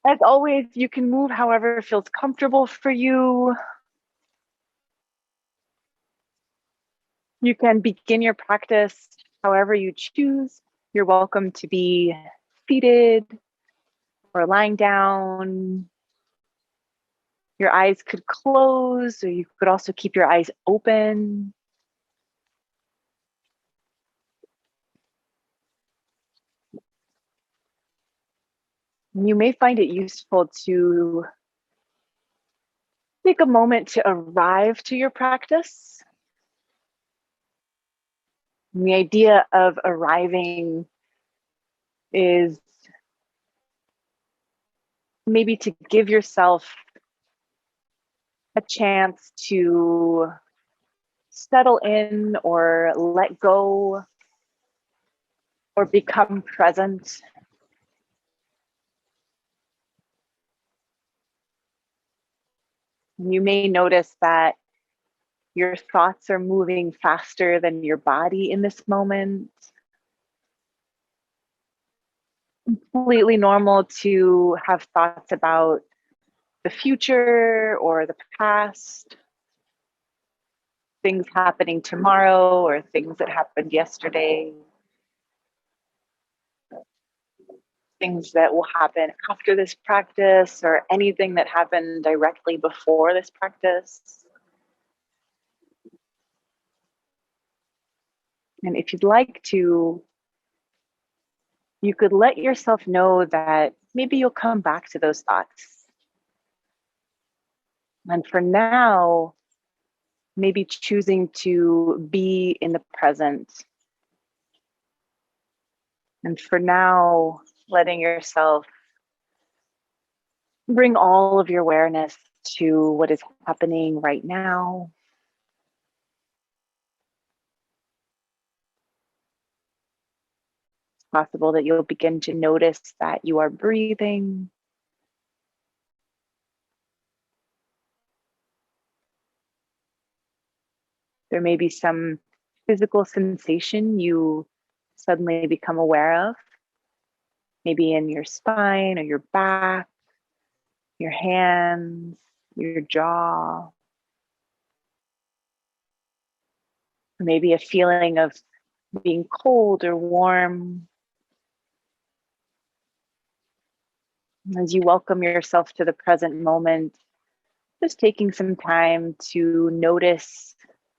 As always, you can move however feels comfortable for you. You can begin your practice however you choose. You're welcome to be seated or lying down. Your eyes could close, or you could also keep your eyes open. You may find it useful to take a moment to arrive to your practice. And the idea of arriving is maybe to give yourself a chance to settle in or let go or become present. You may notice that your thoughts are moving faster than your body in this moment. Completely normal to have thoughts about the future or the past, things happening tomorrow or things that happened yesterday, things that will happen after this practice, or anything that happened directly before this practice. And if you'd like to, you could let yourself know that maybe you'll come back to those thoughts. And for now, maybe choosing to be in the present. And for now, letting yourself bring all of your awareness to what is happening right now. It's possible that you'll begin to notice that you are breathing. There may be some physical sensation you suddenly become aware of, maybe in your spine or your back, your hands, your jaw. Maybe a feeling of being cold or warm. As you welcome yourself to the present moment, just taking some time to notice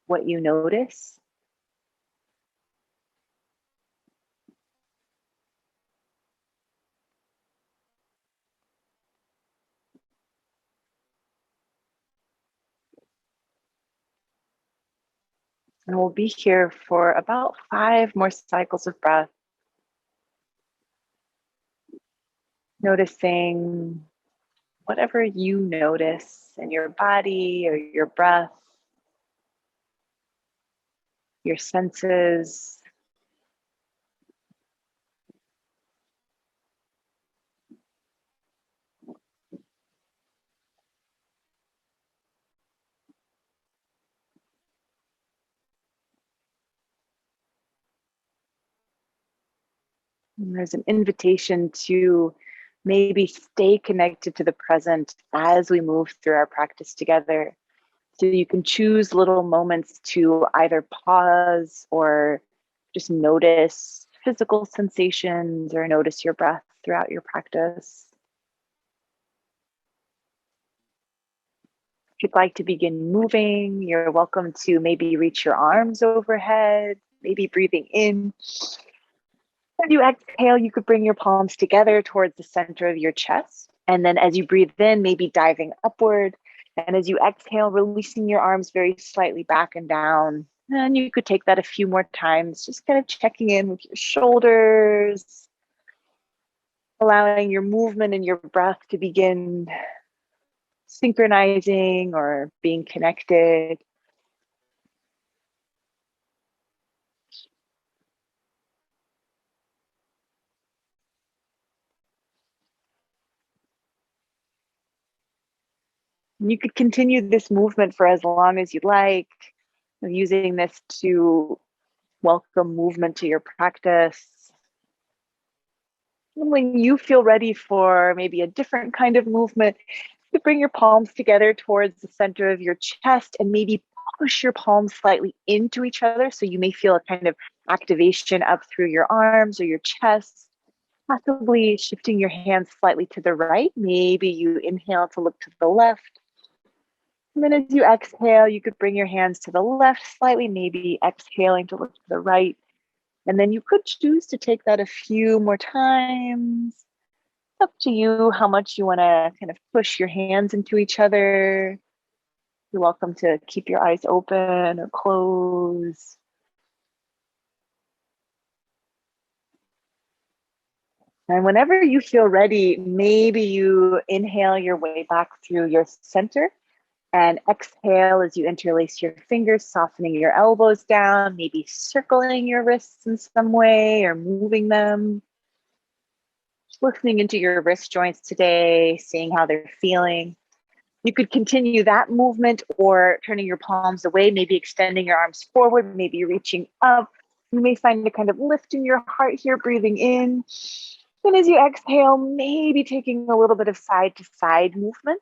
what you notice. And we'll be here for about 5 more cycles of breath, noticing whatever you notice in your body or your breath, your senses. And there's an invitation to maybe stay connected to the present as we move through our practice together. So you can choose little moments to either pause or just notice physical sensations or notice your breath throughout your practice. If you'd like to begin moving, you're welcome to maybe reach your arms overhead, maybe breathing in. As you exhale, you could bring your palms together towards the center of your chest. And then as you breathe in, maybe diving upward. And as you exhale, releasing your arms very slightly back and down. And you could take that a few more times, just kind of checking in with your shoulders, allowing your movement and your breath to begin synchronizing or being connected. You could continue this movement for as long as you'd like, using this to welcome movement to your practice. When you feel ready for maybe a different kind of movement, you bring your palms together towards the center of your chest and maybe push your palms slightly into each other. So you may feel a kind of activation up through your arms or your chest, possibly shifting your hands slightly to the right. Maybe you inhale to look to the left. And then as you exhale, you could bring your hands to the left slightly, maybe exhaling to look to the right. And then you could choose to take that a few more times. Up to you how much you want to kind of push your hands into each other. You're welcome to keep your eyes open or close. And whenever you feel ready, maybe you inhale your way back through your center and exhale as you interlace your fingers, softening your elbows down, maybe circling your wrists in some way or moving them. Listening into your wrist joints today, seeing how they're feeling. You could continue that movement or turning your palms away, maybe extending your arms forward, maybe reaching up. You may find a kind of lift in your heart here, breathing in. And as you exhale, maybe taking a little bit of side to side movement,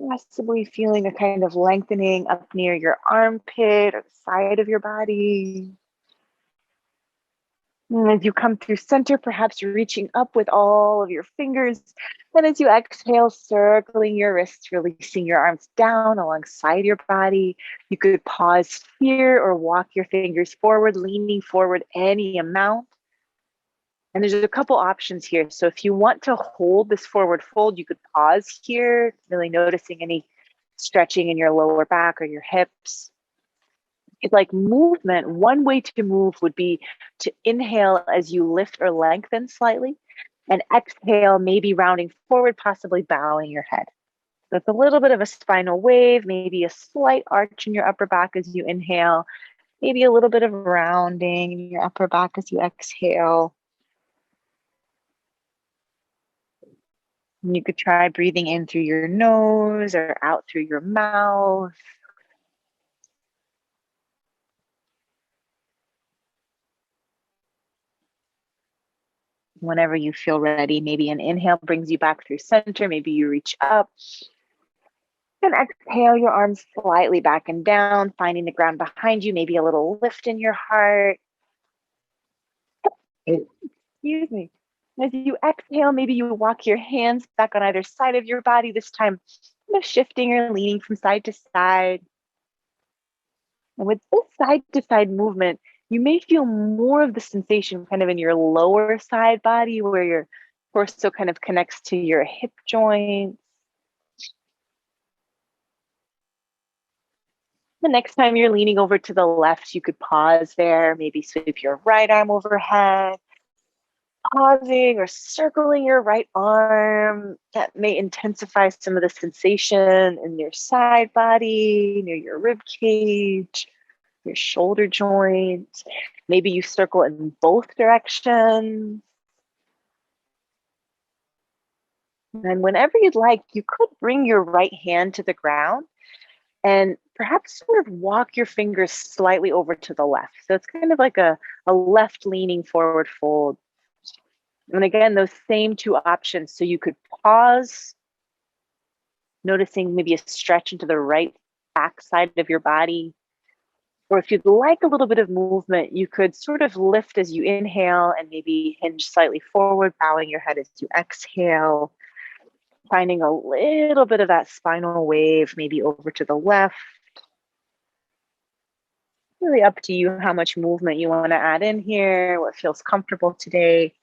possibly feeling a kind of lengthening up near your armpit or the side of your body. And as you come through center, perhaps you're reaching up with all of your fingers. And as you exhale, circling your wrists, releasing your arms down alongside your body. You could pause here or walk your fingers forward, leaning forward any amount. And there's a couple options here. So if you want to hold this forward fold, you could pause here, really noticing any stretching in your lower back or your hips. It's like movement, one way to move would be to inhale as you lift or lengthen slightly, and exhale, maybe rounding forward, possibly bowing your head. So it's a little bit of a spinal wave, maybe a slight arch in your upper back as you inhale, maybe a little bit of rounding in your upper back as you exhale. And you could try breathing in through your nose or out through your mouth. Whenever you feel ready, maybe an inhale brings you back through center, maybe you reach up. And exhale your arms slightly back and down, finding the ground behind you, maybe a little lift in your heart. Excuse me. As you exhale, maybe you walk your hands back on either side of your body, this time shifting or leaning from side to side. And with this side to side movement, you may feel more of the sensation kind of in your lower side body where your torso kind of connects to your hip joints. The next time you're leaning over to the left, you could pause there, maybe sweep your right arm overhead, pausing or circling your right arm. That may intensify some of the sensation in your side body, near your rib cage, your shoulder joint. Maybe you circle in both directions. And whenever you'd like, you could bring your right hand to the ground and perhaps sort of walk your fingers slightly over to the left. So it's kind of like a left leaning forward fold. And again, those same two options. So you could pause, noticing maybe a stretch into the right back side of your body. Or if you'd like a little bit of movement, you could sort of lift as you inhale and maybe hinge slightly forward, bowing your head as you exhale, finding a little bit of that spinal wave, maybe over to the left. Really up to you how much movement you want to add in here, what feels comfortable today.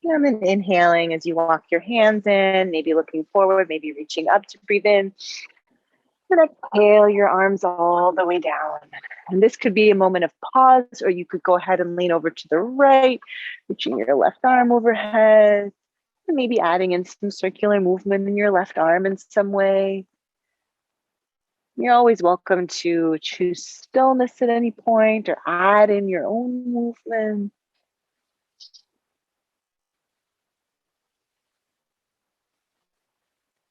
And then inhaling as you walk your hands in, maybe looking forward, maybe reaching up to breathe in. And exhale your arms all the way down. And this could be a moment of pause, or you could go ahead and lean over to the right, reaching your left arm overhead, and maybe adding in some circular movement in your left arm in some way. You're always welcome to choose stillness at any point or add in your own movement.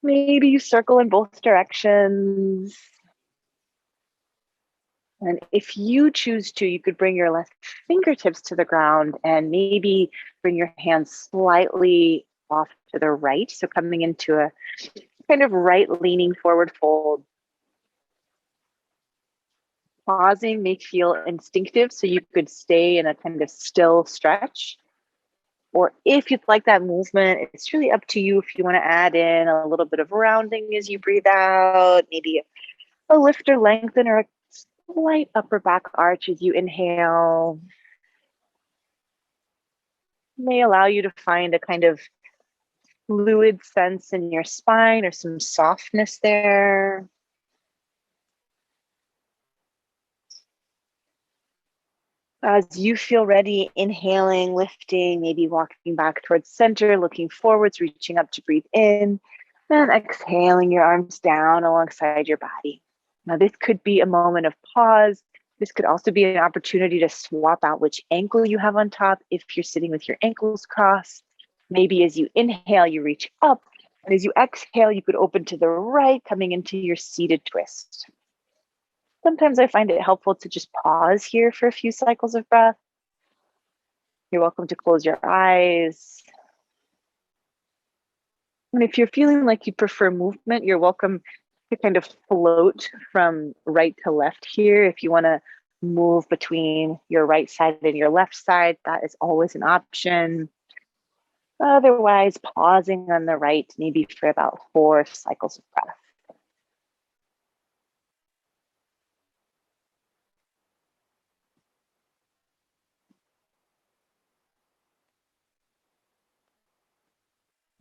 Maybe you circle in both directions. And if you choose to, you could bring your left fingertips to the ground and maybe bring your hands slightly off to the right. So coming into a kind of right leaning forward fold. Pausing may feel instinctive, so you could stay in a kind of still stretch. Or if you'd like that movement, it's really up to you if you want to add in a little bit of rounding as you breathe out, maybe a lift or lengthen or a slight upper back arch as you inhale. May allow you to find a kind of fluid sense in your spine or some softness there. As you feel ready, inhaling, lifting, maybe walking back towards center, looking forwards, reaching up to breathe in, and exhaling your arms down alongside your body. Now, this could be a moment of pause. This could also be an opportunity to swap out which ankle you have on top if you're sitting with your ankles crossed. Maybe as you inhale, you reach up, and as you exhale, you could open to the right, coming into your seated twist. Sometimes I find it helpful to just pause here for a few cycles of breath. You're welcome to close your eyes. And if you're feeling like you prefer movement, you're welcome to kind of float from right to left here. If you want to move between your right side and your left side, that is always an option. Otherwise, pausing on the right, maybe for about 4 cycles of breath.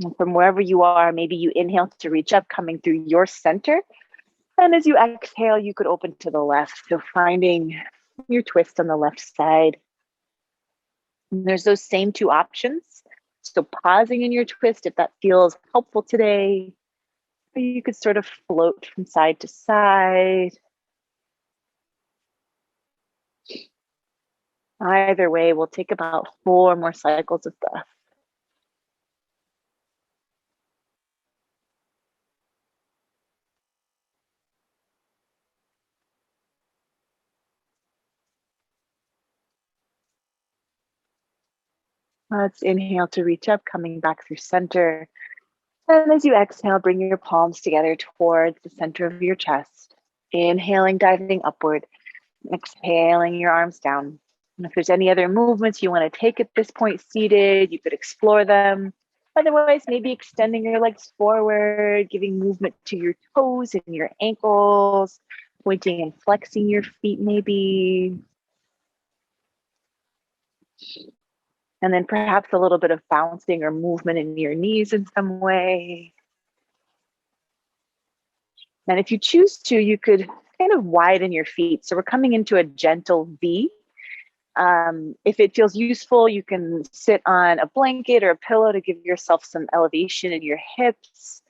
And from wherever you are, maybe you inhale to reach up, coming through your center. And as you exhale, you could open to the left. So finding your twist on the left side. And there's those same 2 options. So pausing in your twist, if that feels helpful today, or you could sort of float from side to side. Either way, we'll take about 4 more cycles of breath. Let's inhale to reach up, coming back through center. And as you exhale, bring your palms together towards the center of your chest. Inhaling, diving upward. Exhaling your arms down. And if there's any other movements you want to take at this point seated, you could explore them. Otherwise, maybe extending your legs forward, giving movement to your toes and your ankles, pointing and flexing your feet maybe. And then perhaps a little bit of bouncing or movement in your knees in some way. And if you choose to, you could kind of widen your feet. So we're coming into a gentle V. If it feels useful, you can sit on a blanket or a pillow to give yourself some elevation in your hips,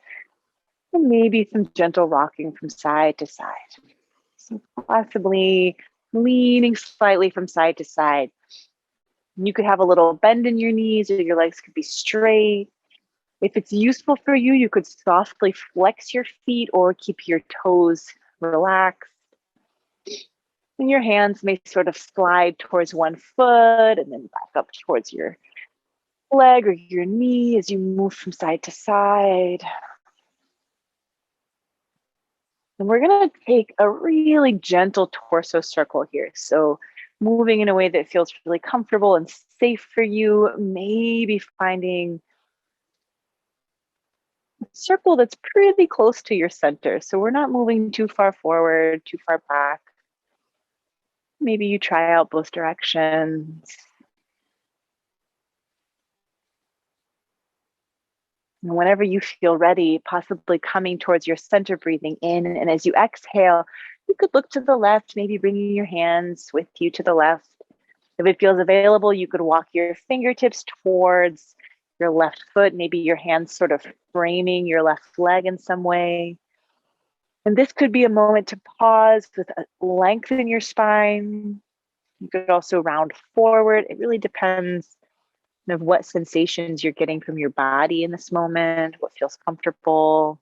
and maybe some gentle rocking from side to side. So possibly leaning slightly from side to side. You could have a little bend in your knees, or your legs could be straight. If it's useful for you, you could softly flex your feet or keep your toes relaxed. And your hands may sort of slide towards one foot and then back up towards your leg or your knee as you move from side to side. And we're going to take a really gentle torso circle here. So moving in a way that feels really comfortable and safe for you, maybe finding a circle that's pretty close to your center. So we're not moving too far forward, too far back. Maybe you try out both directions. And whenever you feel ready, possibly coming towards your center, breathing in. And as you exhale, you could look to the left, maybe bringing your hands with you to the left. If it feels available, you could walk your fingertips towards your left foot, maybe your hands sort of framing your left leg in some way. And this could be a moment to pause with a length in your spine. You could also round forward. It really depends of what sensations you're getting from your body in this moment, what feels comfortable.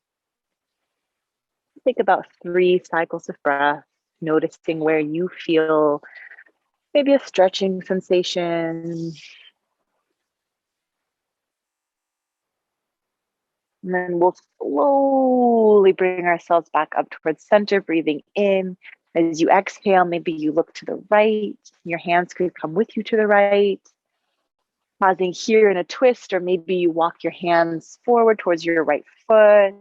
Take about 3 cycles of breath. noticing where you feel maybe a stretching sensation. And then we'll slowly bring ourselves back up towards center, breathing in. As you exhale, maybe you look to the right. Your hands could come with you to the right. Pausing here in a twist, or maybe you walk your hands forward towards your right foot.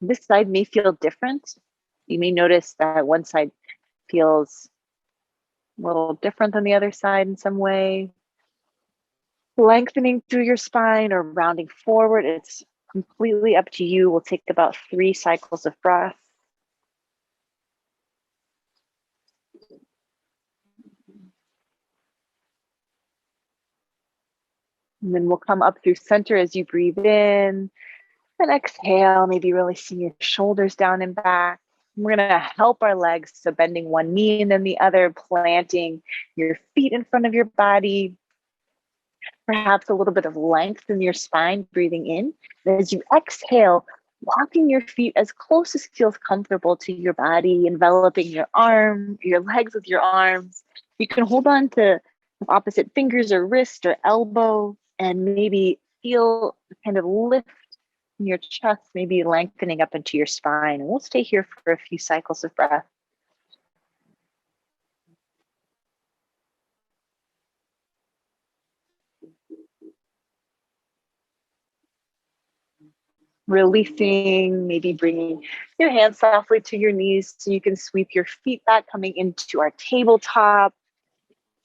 This side may feel different. You may notice that one side feels a little different than the other side in some way. Lengthening through your spine or rounding forward, it's completely up to you. We'll take about 3 cycles of breath. And then we'll come up through center as you breathe in. And exhale, maybe really see your shoulders down and back. We're going to help our legs, so bending one knee and then the other, planting your feet in front of your body. Perhaps a little bit of length in your spine, breathing in. And as you exhale, walking your feet as close as feels comfortable to your body, enveloping your legs with your arms. You can hold on to opposite fingers or wrist or elbow, and maybe feel kind of lift in your chest, maybe lengthening up into your spine. And we'll stay here for a few cycles of breath. Releasing, maybe bringing your hands softly to your knees so you can sweep your feet back, coming into our tabletop,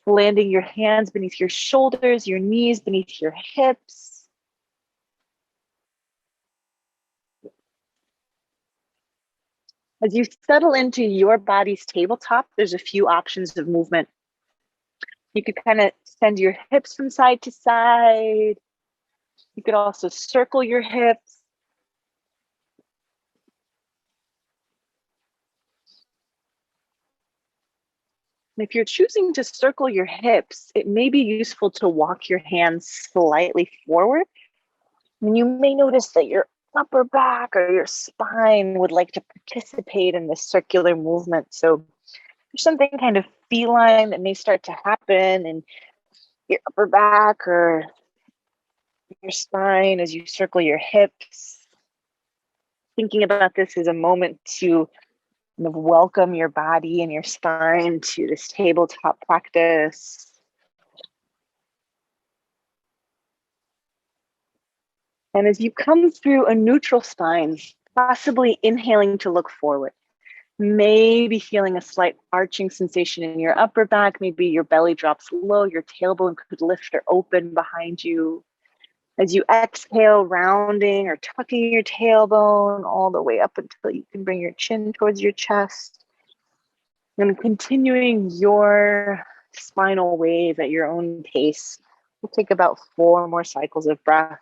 landing your hands beneath your shoulders, your knees beneath your hips. As you settle into your body's tabletop, there's a few options of movement. You could kind of send your hips from side to side. You could also circle your hips. If you're choosing to circle your hips, it may be useful to walk your hands slightly forward. And you may notice that your upper back or your spine would like to participate in this circular movement. So there's something kind of feline that may start to happen in your upper back or your spine as you circle your hips. Thinking about this is a moment to kind of welcome your body and your spine to this tabletop practice. And as you come through a neutral spine, possibly inhaling to look forward, maybe feeling a slight arching sensation in your upper back, maybe your belly drops low, your tailbone could lift or open behind you. As you exhale, rounding or tucking your tailbone all the way up until you can bring your chin towards your chest. And continuing your spinal wave at your own pace. We'll take about 4 more cycles of breath.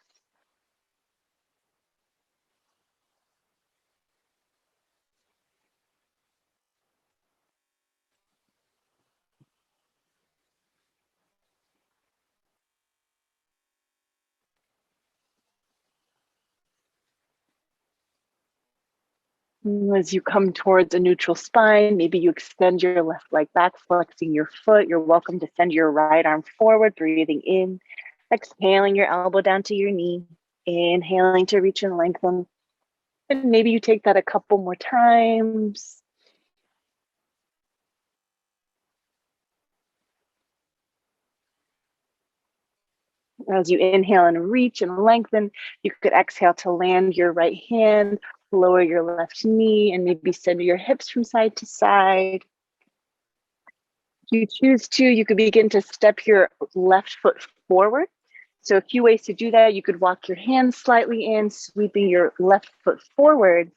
As you come towards a neutral spine, maybe you extend your left leg back, flexing your foot. You're welcome to send your right arm forward, breathing in, exhaling your elbow down to your knee, inhaling to reach and lengthen. And maybe you take that a couple more times. As you inhale and reach and lengthen, you could exhale to land your right hand, lower your left knee, and maybe send your hips from side to side. If you choose to, you could begin to step your left foot forward. So a few ways to do that. You could walk your hands slightly in, sweeping your left foot forward,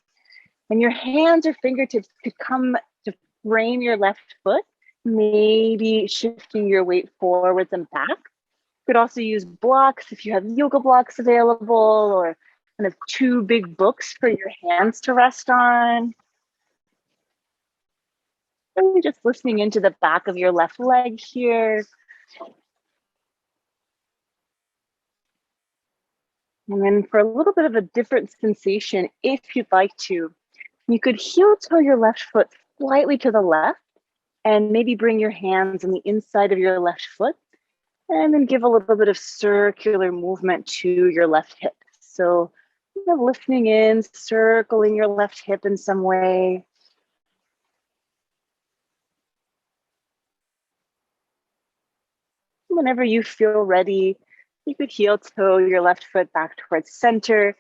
and your hands or fingertips could come to frame your left foot, maybe shifting your weight forwards and back. You could also use blocks if you have yoga blocks available, or kind of 2 big books for your hands to rest on. Really just listening into the back of your left leg here. And then for a little bit of a different sensation, if you'd like to, You could heel toe your left foot slightly to the left and maybe bring your hands on the inside of your left foot and then give a little bit of circular movement to your left hip. So lifting in, circling your left hip in some way. Whenever you feel ready, you could heel toe your left foot back towards center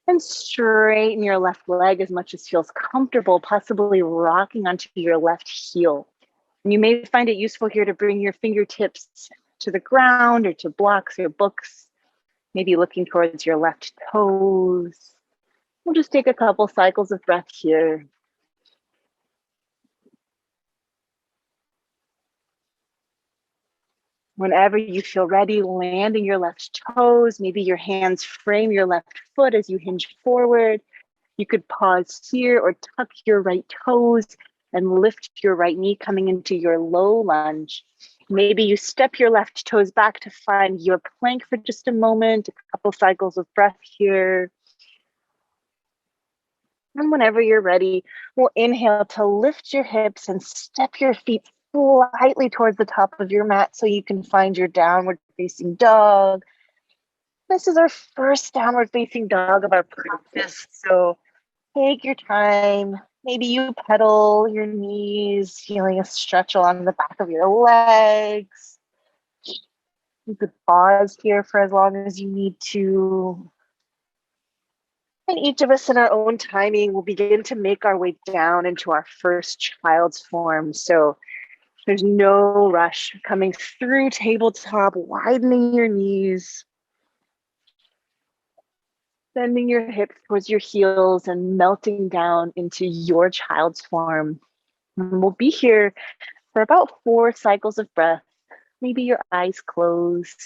and straighten your left leg as much as feels comfortable, possibly rocking onto your left heel. And you may find it useful here to bring your fingertips to the ground or to blocks or books, maybe looking towards your left toes. We'll just take a couple cycles of breath here. Whenever you feel ready, landing your left toes, maybe your hands frame your left foot as you hinge forward. You could pause here or tuck your right toes and lift your right knee coming into your low lunge. Maybe you step your left toes back to find your plank for just a moment, a couple cycles of breath here. And whenever you're ready, we'll inhale to lift your hips and step your feet slightly towards the top of your mat so you can find your downward facing dog. This is our first downward facing dog of our practice. So take your time. Maybe you pedal your knees, feeling a stretch along the back of your legs. You could pause here for as long as you need to. And each of us in our own timing will begin to make our way down into our first child's form. So there's no rush coming through tabletop, widening your knees, bending your hips towards your heels and melting down into your child's form. And we'll be here for about 4 cycles of breath. Maybe your eyes closed.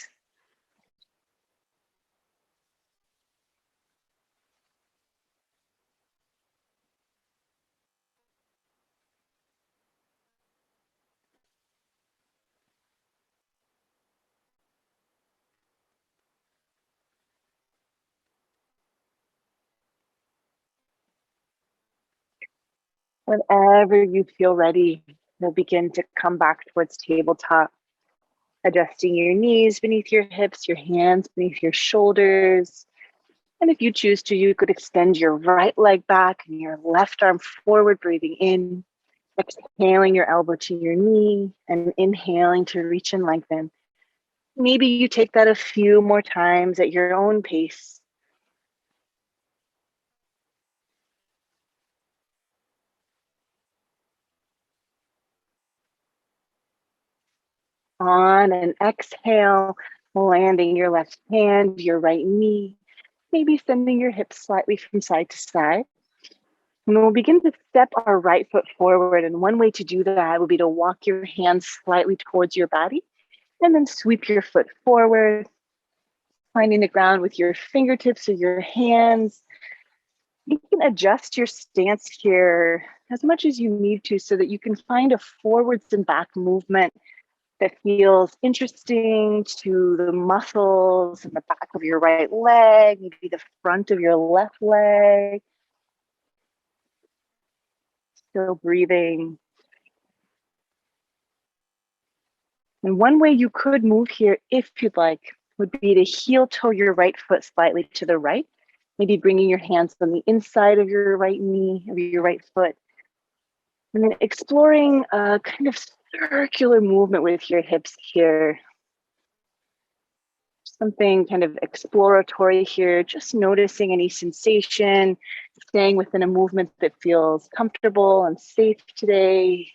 Whenever you feel ready, we'll begin to come back towards tabletop, adjusting your knees beneath your hips, your hands beneath your shoulders. And if you choose to, you could extend your right leg back and your left arm forward, breathing in, exhaling your elbow to your knee, and inhaling to reach and lengthen. Maybe you take that a few more times at your own pace. On an exhale, landing your left hand, your right knee, maybe sending your hips slightly from side to side. And we'll begin to step our right foot forward. And one way to do that would be to walk your hands slightly towards your body and then sweep your foot forward, finding the ground with your fingertips or your hands. You can adjust your stance here as much as you need to so that you can find a forwards and back movement that feels interesting to the muscles in the back of your right leg, maybe the front of your left leg. Still breathing. And one way you could move here, if you'd like, would be to heel toe your right foot slightly to the right, maybe bringing your hands on the inside of your right knee, of your right foot, and then exploring a kind of circular movement with your hips here. Something kind of exploratory here, just noticing any sensation, staying within a movement that feels comfortable and safe today.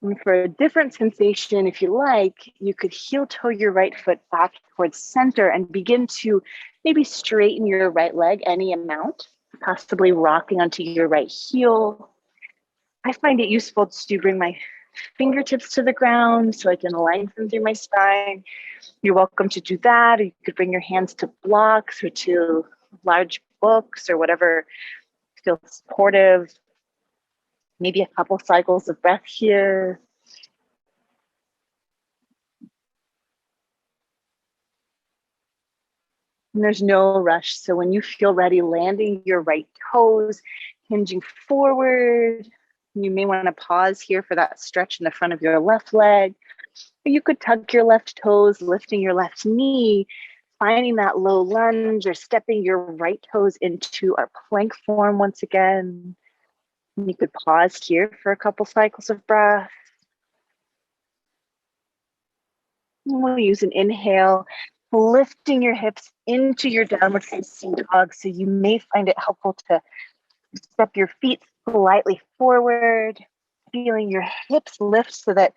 And for a different sensation, if you like, you could heel toe your right foot back towards center and begin to maybe straighten your right leg any amount, possibly rocking onto your right heel. I find it useful to bring my fingertips to the ground so I can lengthen through my spine. You're welcome to do that. Or you could bring your hands to blocks or to large books or whatever feels supportive. Maybe a couple cycles of breath here. And there's no rush. So when you feel ready, landing your right toes, hinging forward. You may want to pause here for that stretch in the front of your left leg. Or you could tuck your left toes, lifting your left knee, finding that low lunge, or stepping your right toes into our plank form once again. And you could pause here for a couple cycles of breath. And we'll use an inhale, lifting your hips into your downward facing dog. So you may find it helpful to step your feet slightly forward, feeling your hips lift so that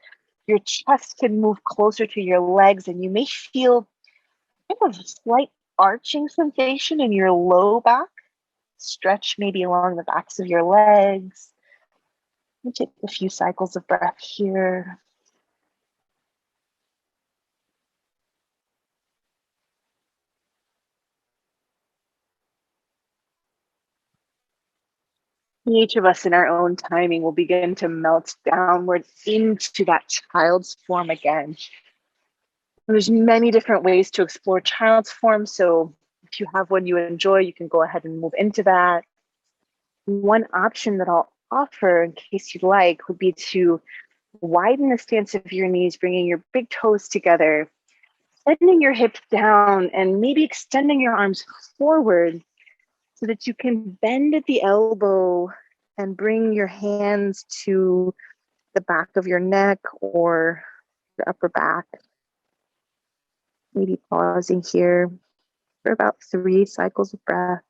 your chest can move closer to your legs, and you may feel kind of a slight arching sensation in your low back. Stretch maybe along the backs of your legs. We'll take a few cycles of breath here. Each of us in our own timing will begin to melt downward into that child's form again. There's many different ways to explore child's form. So if you have one you enjoy, you can go ahead and move into that. One option that I'll offer in case you'd like would be to widen the stance of your knees, bringing your big toes together, bending your hips down, and maybe extending your arms forward so that you can bend at the elbow and bring your hands to the back of your neck or your upper back. Maybe pausing here for about 3 cycles of breath.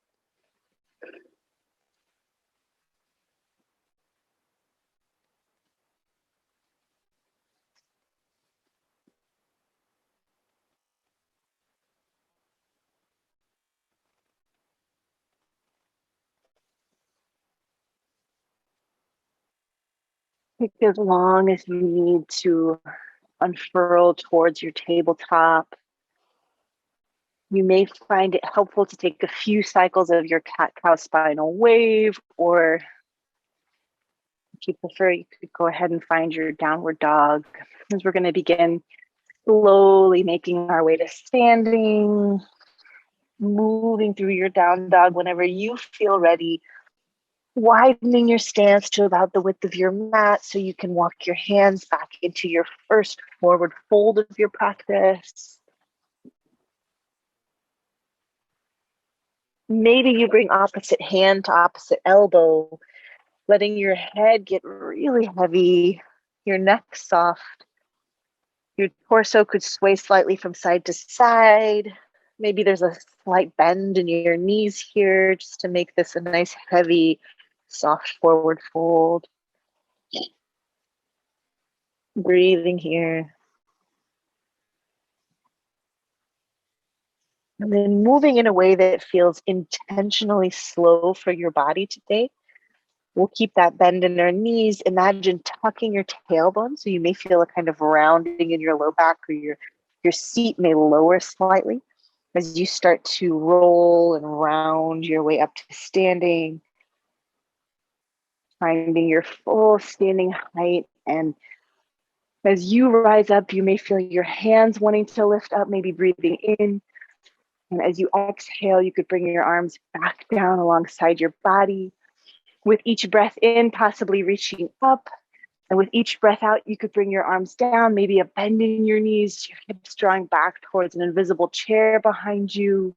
Take as long as you need to unfurl towards your tabletop. You may find it helpful to take a few cycles of your cat-cow spinal wave, or if you prefer, you could go ahead and find your downward dog, as we're going to begin slowly making our way to standing, moving through your down dog whenever you feel ready, widening your stance to about the width of your mat so you can walk your hands back into your first forward fold of your practice. Maybe you bring opposite hand to opposite elbow, letting your head get really heavy, your neck soft. Your torso could sway slightly from side to side. Maybe there's a slight bend in your knees here just to make this a nice, heavy, soft forward fold. Breathing here. And then moving in a way that feels intentionally slow for your body today. We'll keep that bend in our knees. Imagine tucking your tailbone, so you may feel a kind of rounding in your low back, or your seat may lower slightly as you start to roll and round your way up to standing, finding your full standing height. And as you rise up, you may feel your hands wanting to lift up, maybe breathing in. And as you exhale, you could bring your arms back down alongside your body. With each breath in, possibly reaching up. And with each breath out, you could bring your arms down, maybe a bend in your knees, your hips drawing back towards an invisible chair behind you.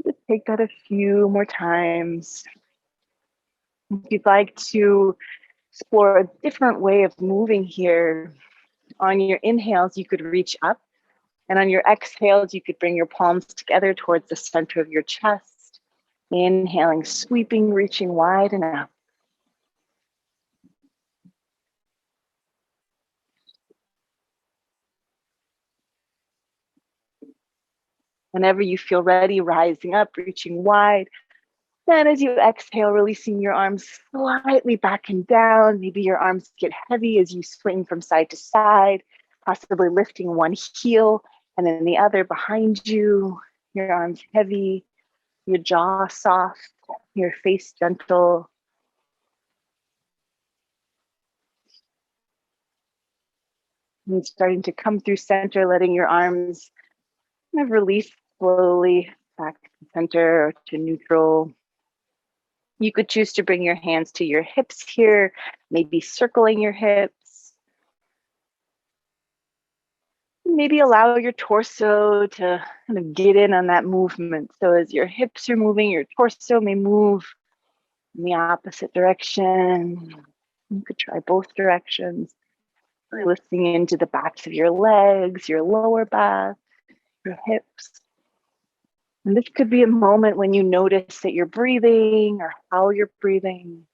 Just take that a few more times. If you'd like to explore a different way of moving here, on your inhales, you could reach up. And on your exhales, you could bring your palms together towards the center of your chest. Inhaling, sweeping, reaching wide and out. Whenever you feel ready, rising up, reaching wide. Then as you exhale, releasing your arms slightly back and down. Maybe your arms get heavy as you swing from side to side, possibly lifting one heel and then the other behind you. Your arms heavy, your jaw soft, your face gentle. And starting to come through center, letting your arms kind of release slowly back to center or to neutral. You could choose to bring your hands to your hips here, maybe circling your hips. Maybe allow your torso to kind of get in on that movement. So as your hips are moving, your torso may move in the opposite direction. You could try both directions. Really listening into the backs of your legs, your lower back, your hips. And this could be a moment when you notice that you're breathing or how you're breathing.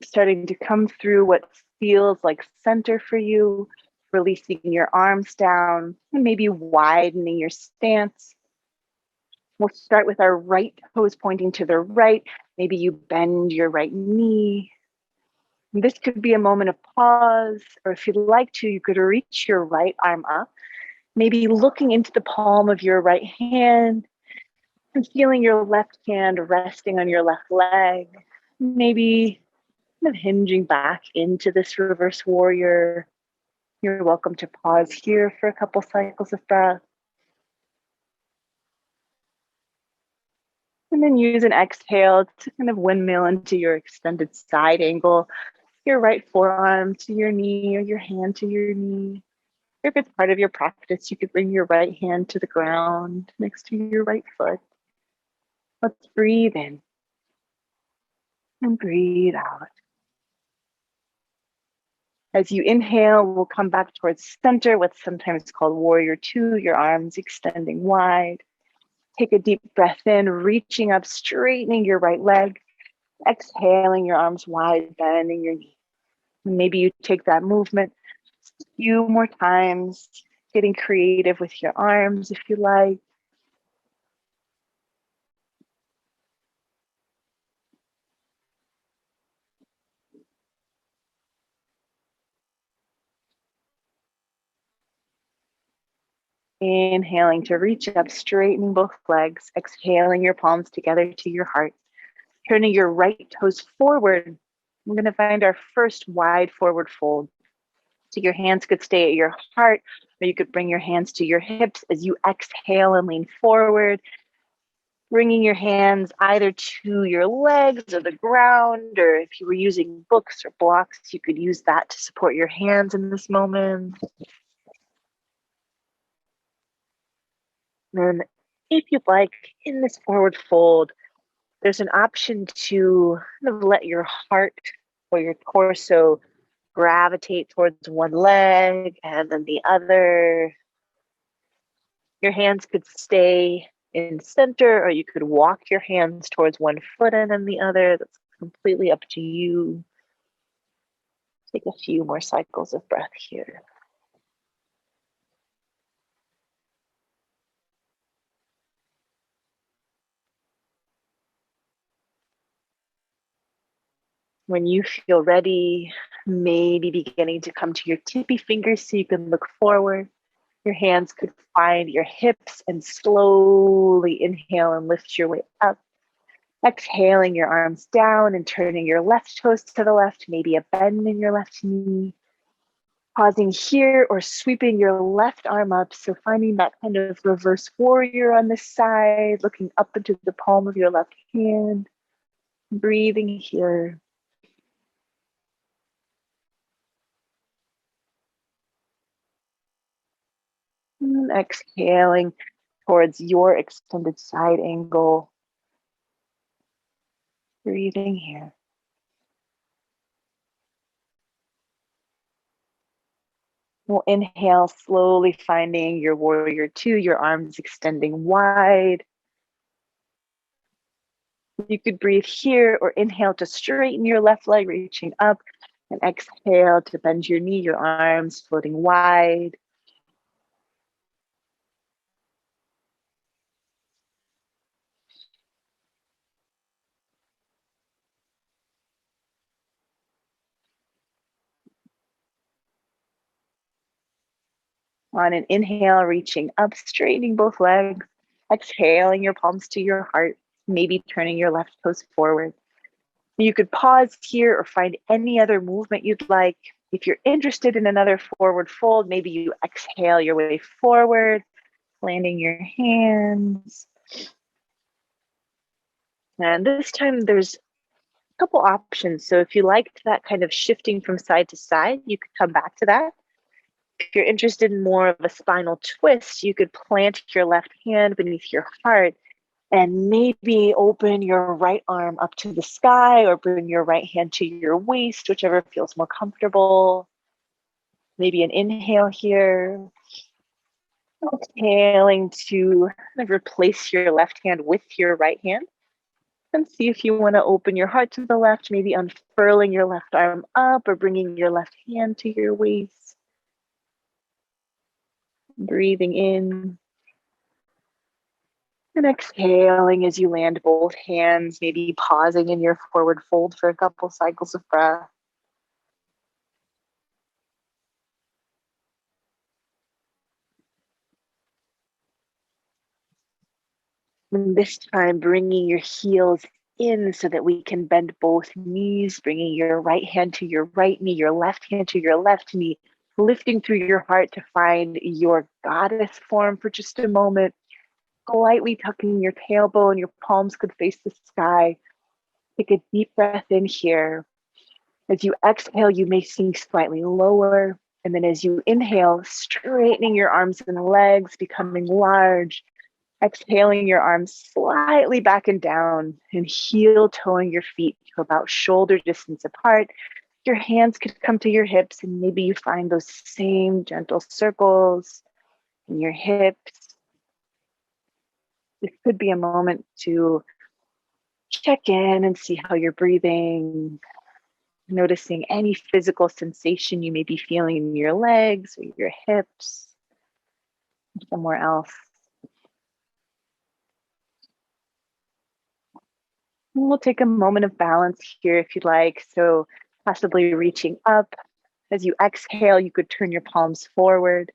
Starting to come through what feels like center for you, releasing your arms down and maybe widening your stance. We'll start with our right toes pointing to the right. Maybe you bend your right knee. This could be a moment of pause, or if you'd like to, you could reach your right arm up, maybe looking into the palm of your right hand and feeling your left hand resting on your left leg. Maybe kind of hinging back into this reverse warrior. You're welcome to pause here for a couple cycles of breath. And then use an exhale to kind of windmill into your extended side angle. Your right forearm to your knee or your hand to your knee. If it's part of your practice, you could bring your right hand to the ground next to your right foot. Let's breathe in and breathe out. As you inhale, we'll come back towards center, what's sometimes called warrior two, your arms extending wide. Take a deep breath in, reaching up, straightening your right leg. Exhaling, your arms wide, bending your knee. Maybe you take that movement a few more times, getting creative with your arms if you like. Inhaling to reach up, straightening both legs. Exhaling your palms together to your heart. Turning your right toes forward. We're going to find our first wide forward fold. So your hands could stay at your heart, or you could bring your hands to your hips as you exhale and lean forward. Bringing your hands either to your legs or the ground, or if you were using books or blocks, you could use that to support your hands in this moment. And then, if you'd like, in this forward fold, there's an option to kind of let your heart or your torso gravitate towards one leg and then the other. Your hands could stay in center, or you could walk your hands towards one foot and then the other. That's completely up to you. Take a few more cycles of breath here. When you feel ready, maybe beginning to come to your tippy fingers so you can look forward. Your hands could find your hips and slowly inhale and lift your way up. Exhaling your arms down and turning your left toes to the left, maybe a bend in your left knee. Pausing here or sweeping your left arm up. So finding that kind of reverse warrior on this side, looking up into the palm of your left hand. Breathing here. And exhaling towards your extended side angle. Breathing here. We'll inhale, slowly finding your warrior two, your arms extending wide. You could breathe here or inhale to straighten your left leg, reaching up, and exhale to bend your knee, your arms floating wide. On an inhale, reaching up, straightening both legs. Exhaling your palms to your heart, maybe turning your left toes forward. You could pause here or find any other movement you'd like. If you're interested in another forward fold, maybe you exhale your way forward, landing your hands. And this time there's a couple options. So if you liked that kind of shifting from side to side, you could come back to that. If you're interested in more of a spinal twist, you could plant your left hand beneath your heart and maybe open your right arm up to the sky or bring your right hand to your waist, whichever feels more comfortable. Maybe an inhale here. Exhaling to kind of replace your left hand with your right hand. And see if you want to open your heart to the left, maybe unfurling your left arm up or bringing your left hand to your waist. Breathing in. And exhaling as you land both hands, maybe pausing in your forward fold for a couple cycles of breath. And this time, bringing your heels in so that we can bend both knees, bringing your right hand to your right knee, your left hand to your left knee, lifting through your heart to find your goddess form for just a moment, lightly tucking your tailbone, your palms could face the sky. Take a deep breath in here. As you exhale, you may sink slightly lower. And then as you inhale, straightening your arms and legs, becoming large. Exhaling your arms slightly back and down and heel toeing your feet to about shoulder distance apart. Your hands could come to your hips and maybe you find those same gentle circles in your hips. This could be a moment to check in and see how you're breathing, noticing any physical sensation you may be feeling in your legs or your hips, or somewhere else. And we'll take a moment of balance here if you'd like. So possibly reaching up. As you exhale, you could turn your palms forward.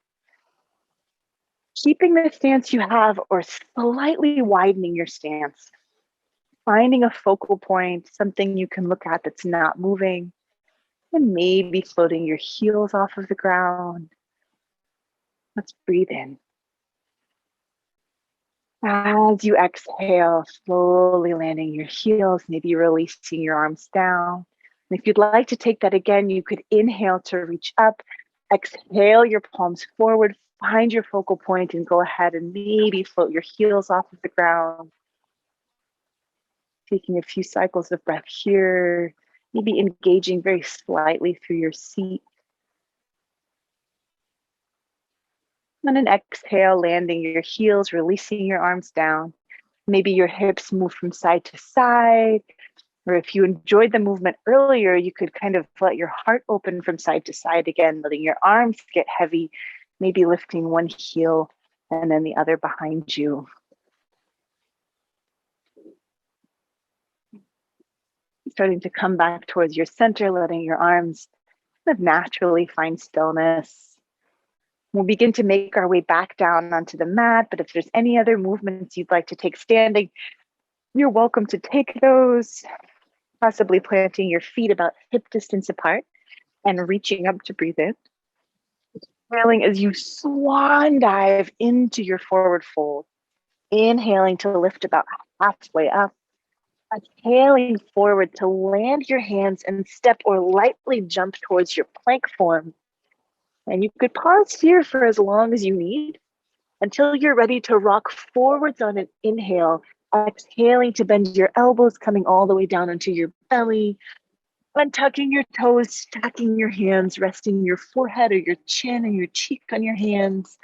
Keeping the stance you have or slightly widening your stance. Finding a focal point, something you can look at that's not moving. And maybe floating your heels off of the ground. Let's breathe in. As you exhale, slowly landing your heels, maybe releasing your arms down. And if you'd like to take that again, you could inhale to reach up, exhale your palms forward, find your focal point and go ahead and maybe float your heels off of the ground. Taking a few cycles of breath here, maybe engaging very slightly through your seat. On an exhale, landing your heels, releasing your arms down. Maybe your hips move from side to side. Or if you enjoyed the movement earlier, you could kind of let your heart open from side to side again, letting your arms get heavy, maybe lifting one heel and then the other behind you. Starting to come back towards your center, letting your arms kind of naturally find stillness. We'll begin to make our way back down onto the mat, but if there's any other movements you'd like to take standing, you're welcome to take those, possibly planting your feet about hip distance apart and reaching up to breathe in. Exhaling as you swan dive into your forward fold. Inhaling to lift about halfway up. Exhaling forward to land your hands and step or lightly jump towards your plank form. And you could pause here for as long as you need until you're ready to rock forwards on an inhale. Exhaling to bend your elbows, coming all the way down onto your belly. Untucking your toes, stacking your hands, resting your forehead or your chin and your cheek on your hands.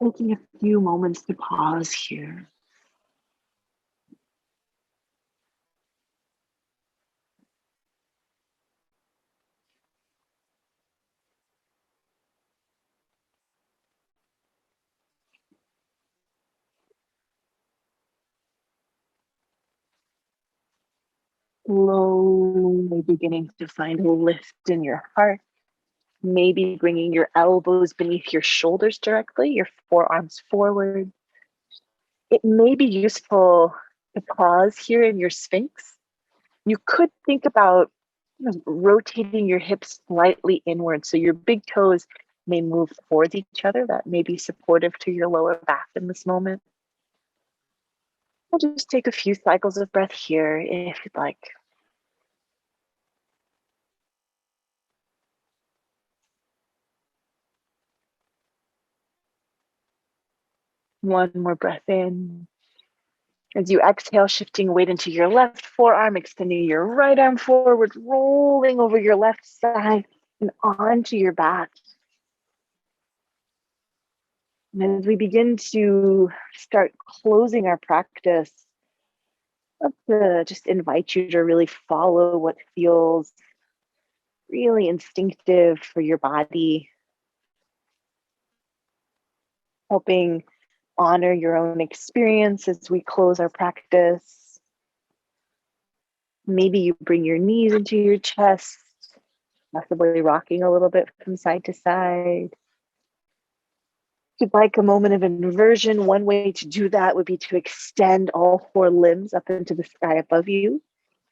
Taking a few moments to pause here. Slowly beginning to find a lift in your heart. Maybe bringing your elbows beneath your shoulders directly, your forearms forward. It may be useful to pause here in your Sphinx. You could think about rotating your hips slightly inward so your big toes may move towards each other. That may be supportive to your lower back in this moment. We'll just take a few cycles of breath here if you'd like. One more breath in. As you exhale, shifting weight into your left forearm, extending your right arm forward, rolling over your left side and onto your back. And as we begin to start closing our practice, I'd love to just invite you to really follow what feels really instinctive for your body, helping honor your own experience as we close our practice. Maybe you bring your knees into your chest, possibly rocking a little bit from side to side. If you'd like a moment of inversion, one way to do that would be to extend all four limbs up into the sky above you.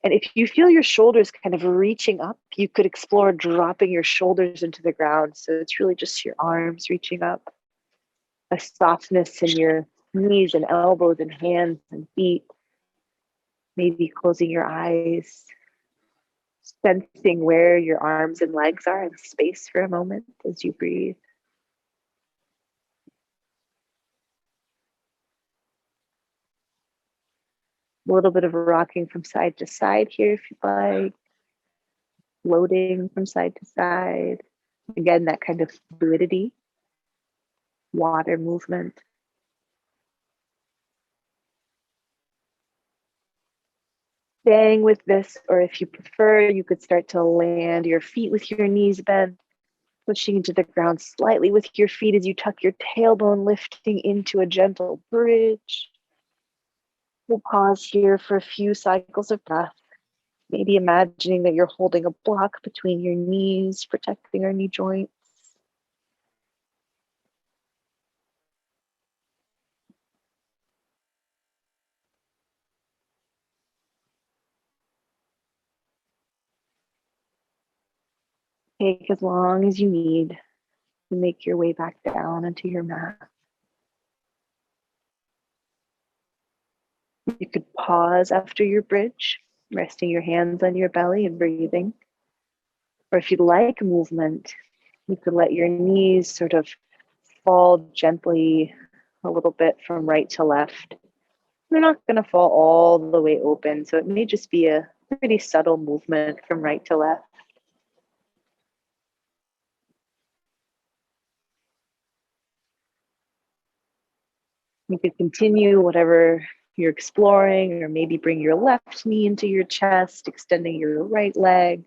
And if you feel your shoulders kind of reaching up, you could explore dropping your shoulders into the ground. So it's really just your arms reaching up, a softness in your knees and elbows and hands and feet. Maybe closing your eyes, sensing where your arms and legs are in space for a moment as you breathe. A little bit of rocking from side to side here if you'd like, floating from side to side. Again, that kind of fluidity, water movement. Staying with this, or if you prefer, you could start to land your feet with your knees bent, pushing into the ground slightly with your feet as you tuck your tailbone, lifting into a gentle bridge. We'll pause here for a few cycles of breath. Maybe imagining that you're holding a block between your knees, protecting our knee joints. Take as long as you need to make your way back down into your mat. You could pause after your bridge, resting your hands on your belly and breathing. Or if you'd like movement, you could let your knees sort of fall gently a little bit from right to left. They're not going to fall all the way open, so it may just be a pretty subtle movement from right to left. You could continue whatever you're exploring, or maybe bring your left knee into your chest, extending your right leg.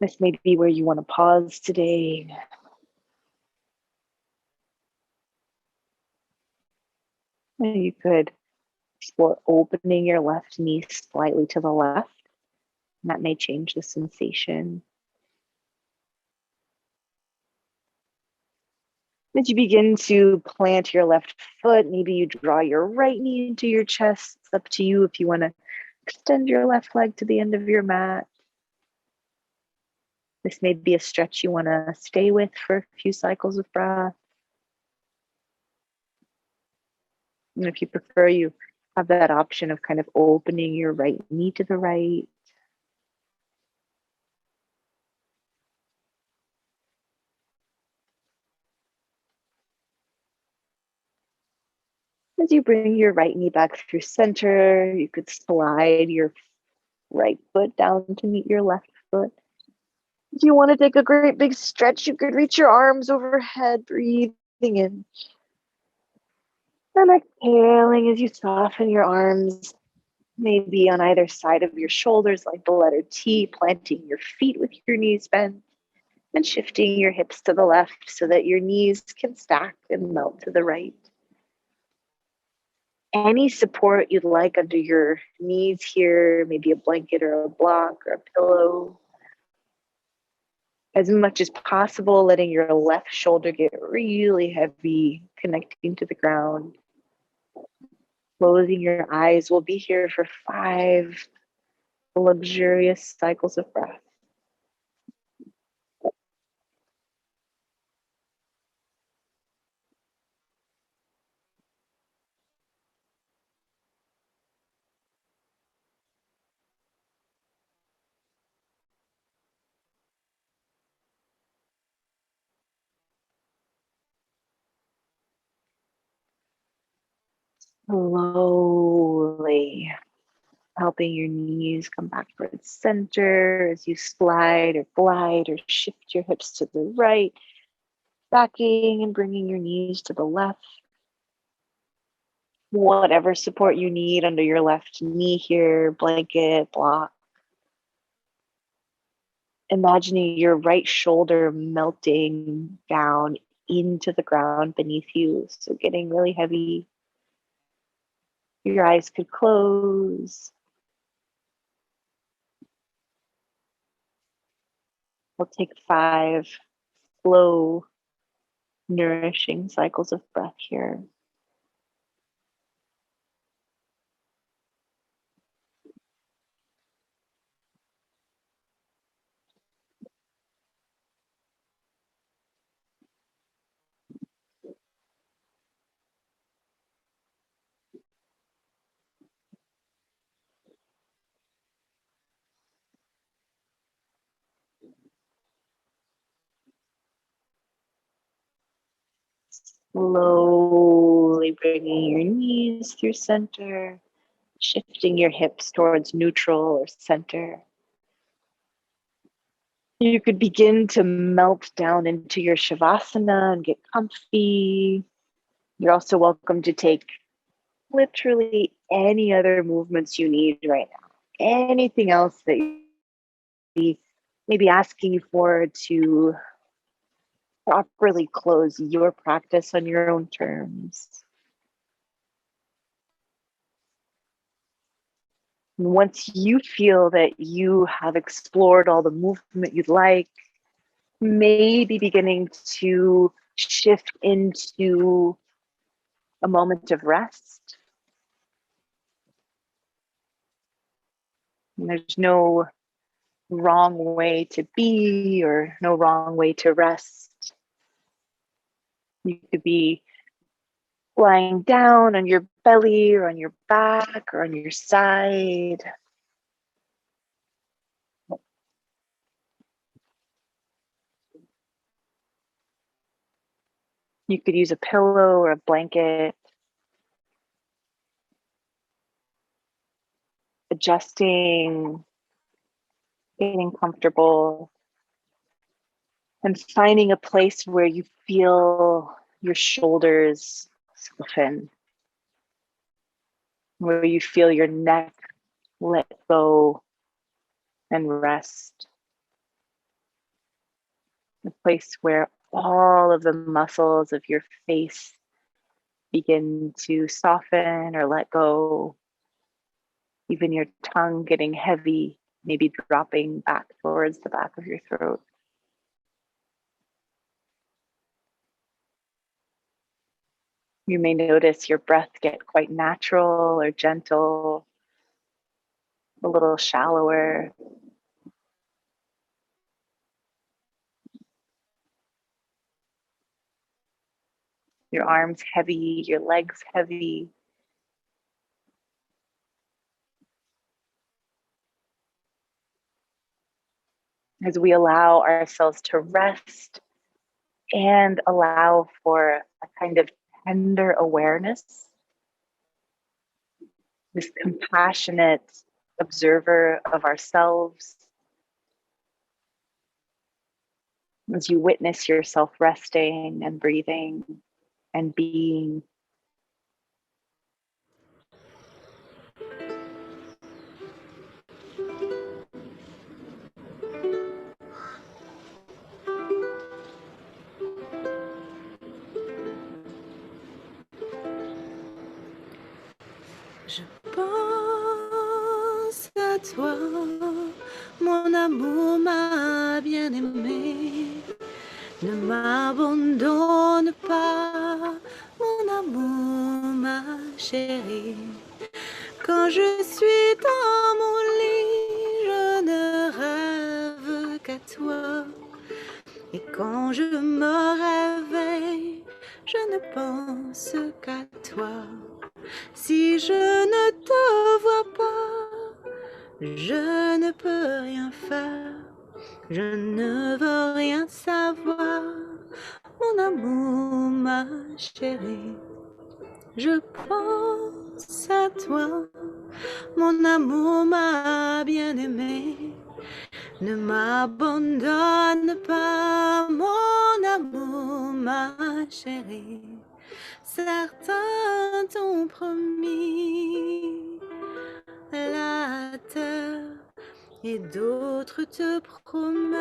This may be where you want to pause today. And you could explore opening your left knee slightly to the left. And that may change the sensation. As you begin to plant your left foot, maybe you draw your right knee into your chest. It's up to you if you want to extend your left leg to the end of your mat. This may be a stretch you want to stay with for a few cycles of breath. And if you prefer, you have that option of kind of opening your right knee to the right. As you bring your right knee back through center, you could slide your right foot down to meet your left foot. If you want to take a great big stretch, you could reach your arms overhead, breathing in. And exhaling as you soften your arms, maybe on either side of your shoulders, like the letter T, planting your feet with your knees bent, and shifting your hips to the left so that your knees can stack and melt to the right. Any support you'd like under your knees here, maybe a blanket or a block or a pillow. As much as possible, letting your left shoulder get really heavy, connecting to the ground. Closing your eyes. We'll be here for 5 luxurious cycles of breath. Slowly helping your knees come back towards center as you slide or glide or shift your hips to the right, backing and bringing your knees to the left. Whatever support you need under your left knee here, blanket, block. Imagining your right shoulder melting down into the ground beneath you. So getting really heavy. Your eyes could close. We'll take 5 slow, nourishing cycles of breath here. Slowly bringing your knees through center, shifting your hips towards neutral or center. You could begin to melt down into your shavasana and get comfy. You're also welcome to take literally any other movements you need right now. Anything else that you may be asking you for to properly close your practice on your own terms. Once you feel that you have explored all the movement you'd like, maybe beginning to shift into a moment of rest. And there's no wrong way to be or no wrong way to rest. You could be lying down on your belly or on your back or on your side. You could use a pillow or a blanket. Adjusting, getting comfortable, and finding a place where you feel your shoulders soften, where you feel your neck let go and rest. A place where all of the muscles of your face begin to soften or let go. Even your tongue getting heavy, maybe dropping back towards the back of your throat. You may notice your breath get quite natural or gentle, a little shallower. Your arms heavy, your legs heavy. As we allow ourselves to rest and allow for a kind of tender awareness, this compassionate observer of ourselves, as you witness yourself resting and breathing and being. Je pense à toi, mon amour, ma bien-aimée. Ne m'abandonne pas, mon amour, ma chérie. Quand je suis dans mon lit, je ne rêve qu'à toi. Et quand je me réveille, je ne pense qu'à toi. Si je ne te vois pas, je ne peux rien faire. Je ne veux rien savoir, mon amour, ma chérie. Je pense à toi, mon amour, ma bien-aimée. Ne m'abandonne pas, mon amour, ma chérie. Certains t'ont promis la terre et d'autres te promettent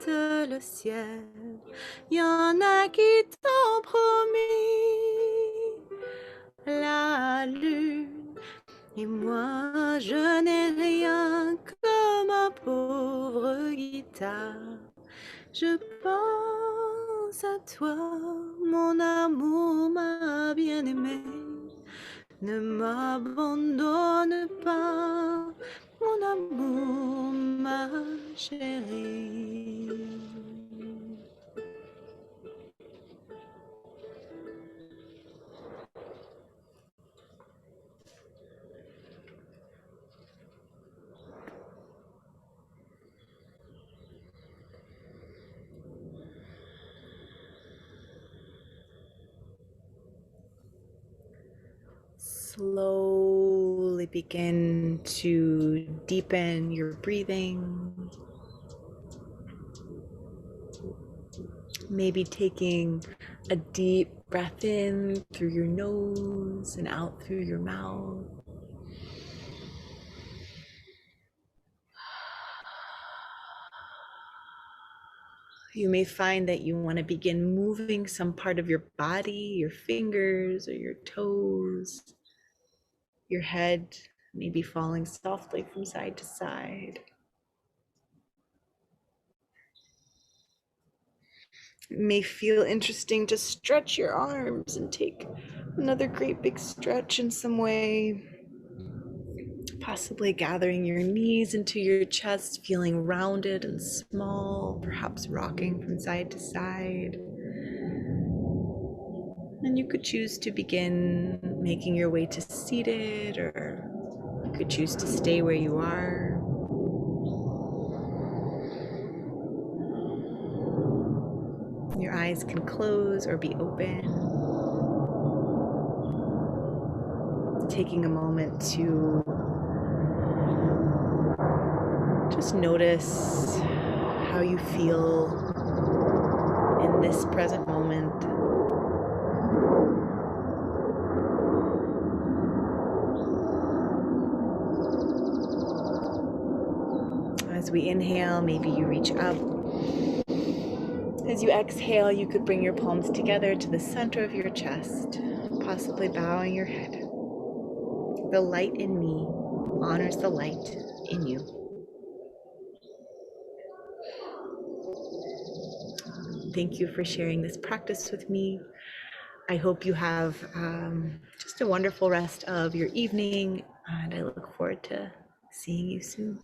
le ciel. Il y en a qui t'ont promis la lune. Et moi, je n'ai rien que ma pauvre guitare. Je pense à toi, mon amour, ma bien-aimée. Ne m'abandonne pas, mon amour, ma chérie. Slowly begin to deepen your breathing. Maybe taking a deep breath in through your nose and out through your mouth. You may find that you want to begin moving some part of your body, your fingers or your toes. Your head may be falling softly from side to side. It may feel interesting to stretch your arms and take another great big stretch in some way. Possibly gathering your knees into your chest, feeling rounded and small, perhaps rocking from side to side. And you could choose to begin making your way to seated, or you could choose to stay where you are. Your eyes can close or be open. Taking a moment to just notice how you feel in this present moment. As we inhale, maybe you reach up. As you exhale, you could bring your palms together to the center of your chest, possibly bowing your head. The light in me honors the light in you. Thank you for sharing this practice with me. I hope you have just a wonderful rest of your evening, and I look forward to seeing you soon.